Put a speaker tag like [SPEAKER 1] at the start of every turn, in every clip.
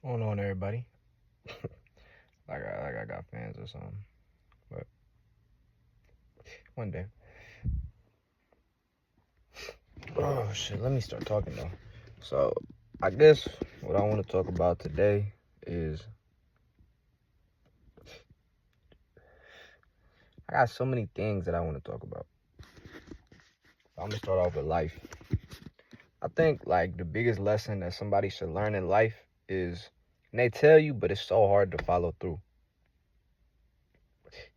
[SPEAKER 1] What's going on, everybody? like I got fans or something, but one day. Oh shit! Let me start talking though. So, I guess what I want to talk about today is I got so many things that I want to talk about. I'm gonna start off with life. I think like the biggest lesson that somebody should learn in life is, and they tell you, but it's so hard to follow through.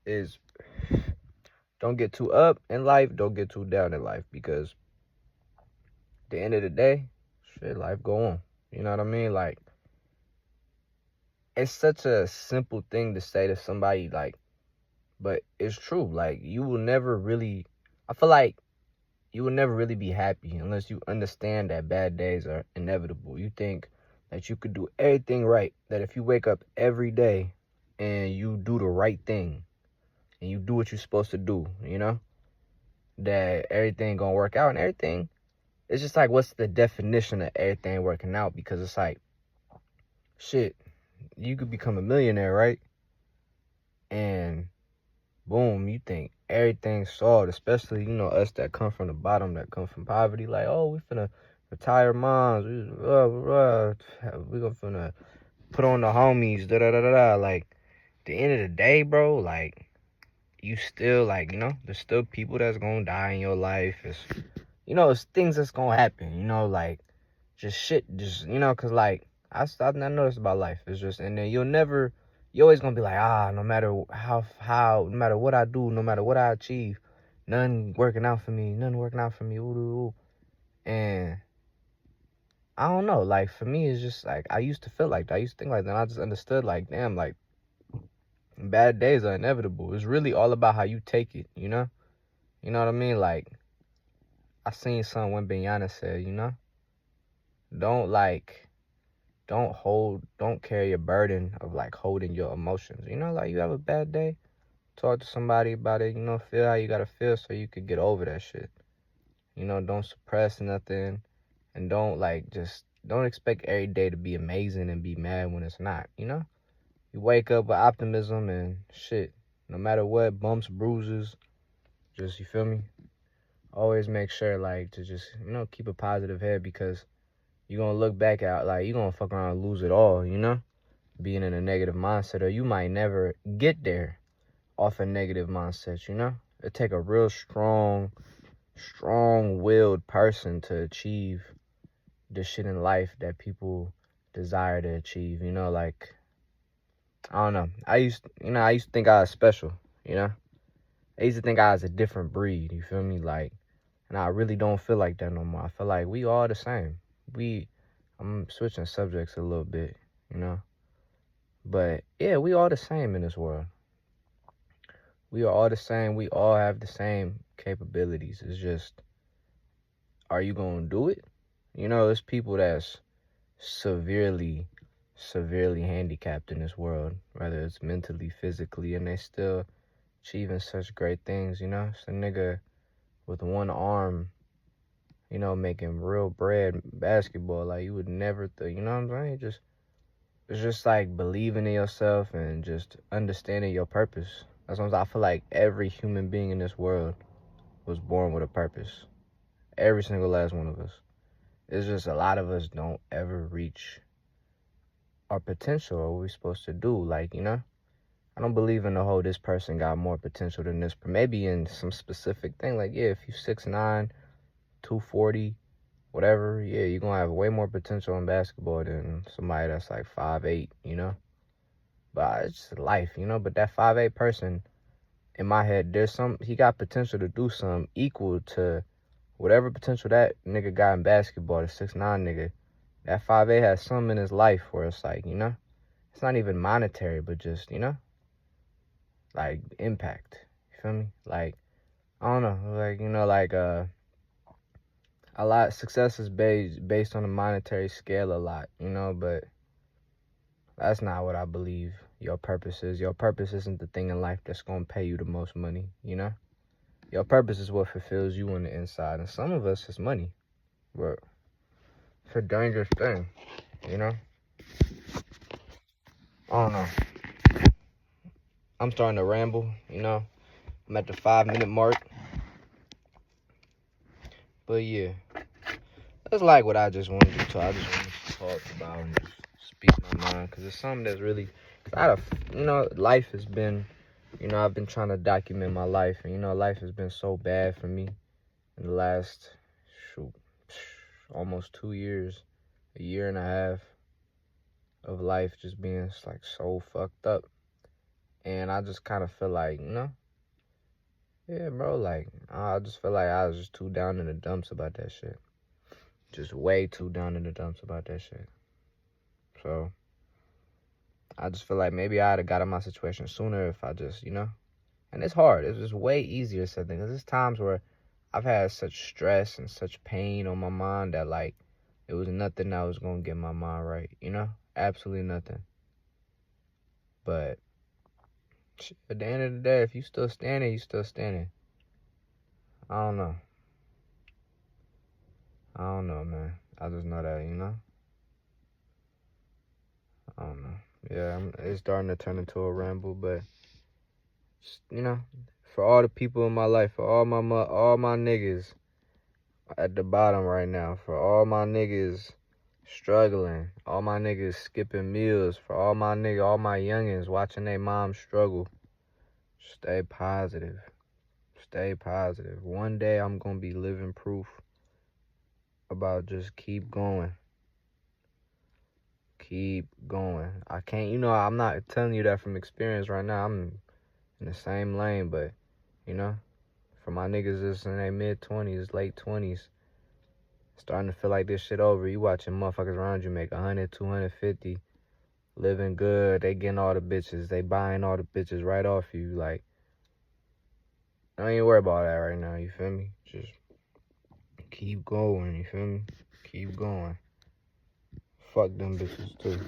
[SPEAKER 1] Is don't get too up in life, don't get too down in life, because at the end of the day, shit, life go on. You know what I mean? Like, it's such a simple thing to say to somebody, like, but it's true. Like, you will never really, I feel like you will never really be happy unless you understand that bad days are inevitable. You think that you could do everything right, that if you wake up every day and you do the right thing and you do what you're supposed to do, you know, that everything gonna work out. And everything, it's just like, what's the definition of everything working out? Because it's like, shit, you could become a millionaire, right? And boom, you think everything's solved, especially, you know, us that come from the bottom, that come from poverty. Like, oh, we finna retire moms, we gonna finna put on the homies, da da da da da. Like, at the end of the day, bro, like, you still, like, you know, there's still people that's gonna die in your life. It's, you know, it's things that's gonna happen, you know, like, just shit, just, you know, cause like, I noticed about life. It's just, and then you're always gonna be like, no matter no matter what I do, no matter what I achieve, nothing working out for me, ooh, ooh, ooh. And I don't know, like, for me, it's just like, I used to feel like that. I used to think like that. And I just understood, like, damn, like, bad days are inevitable. It's really all about how you take it, you know? You know what I mean? Like, I seen something when Benyana said, you know, don't like, don't carry a burden of like holding your emotions. You know, like, you have a bad day, talk to somebody about it, you know, feel how you gotta feel so you could get over that shit. You know, don't suppress nothing, and don't expect every day to be amazing and be mad when it's not, you know? You wake up with optimism and shit. No matter what, bumps, bruises, just, you feel me? Always make sure, like, to just, you know, keep a positive head, because you're gonna look back at, like, you're gonna fuck around and lose it all, you know? Being in a negative mindset, or you might never get there off a negative mindset, you know? It take a real strong-willed person to achieve the shit in life that people desire to achieve, you know? Like, I don't know. I used to think I was special, you know? I used to think I was a different breed, you feel me? Like, and I really don't feel like that no more. I feel like we all the same. I'm switching subjects a little bit, you know? But yeah, we all the same in this world. We are all the same. We all have the same capabilities. It's just, are you going to do it? You know, there's people that's severely, severely handicapped in this world, whether it's mentally, physically, and they still achieving such great things, you know? It's a nigga with one arm, you know, making real bread basketball. Like, you would never think, you know what I'm saying? It's just like believing in yourself and just understanding your purpose. That's what I feel like every human being in this world was born with a purpose. Every single last one of us. It's just a lot of us don't ever reach our potential or what we're supposed to do. Like, you know, I don't believe in the whole this person got more potential than this. But maybe in some specific thing. Like, yeah, if you 6'9", 240, whatever, yeah, you're going to have way more potential in basketball than somebody that's like 5'8", you know? But it's just life, you know? But that 5'8" person, in my head, he got potential to do something equal to whatever potential that nigga got in basketball, the 6'9" nigga. That 5'8" has something in his life where it's like, you know, it's not even monetary, but just, you know, like, impact. You feel me? Like, I don't know, like, you know, like, a lot success is based on a monetary scale a lot, you know, but that's not what I believe your purpose is. Your purpose isn't the thing in life that's gonna pay you the most money, you know? Your purpose is what fulfills you on the inside. And some of us is money. But it's a dangerous thing, you know? I don't know. I'm starting to ramble, you know. I'm at the 5-minute mark. But yeah, that's like what I just wanted to talk. I just wanted to talk about and just speak my mind, because it's something that's really, life has been, I've been trying to document my life, and life has been so bad for me in the last, almost 2 years, a year and a half of life just being like so fucked up. And I just kind of feel like, yeah, bro, like, I just feel like I was just too down in the dumps about that shit. Just way too down in the dumps about that shit. So, I just feel like maybe I'd have got in my situation sooner if I just, And it's hard. It's just way easier said than, because there's times where I've had such stress and such pain on my mind that, like, it was nothing that was going to get my mind right, Absolutely nothing. But at the end of the day, if you still standing, you still standing. I don't know. I don't know, man. I just know that, I don't know. Yeah, it's starting to turn into a ramble, but, for all the people in my life, for all my niggas at the bottom right now, for all my niggas struggling, all my niggas skipping meals, for all my youngins watching their mom struggle, stay positive. Stay positive. One day I'm going to be living proof about just keep going. Keep going. I can't, I'm not telling you that from experience right now. I'm in the same lane, but, for my niggas that's in their mid-20s, late 20s, starting to feel like this shit over. You watching motherfuckers around you make 100, 250, living good. They getting all the bitches. They buying all the bitches right off you. Like, don't even worry about that right now, you feel me? Just keep going, you feel me? Keep going. Fuck them bitches too.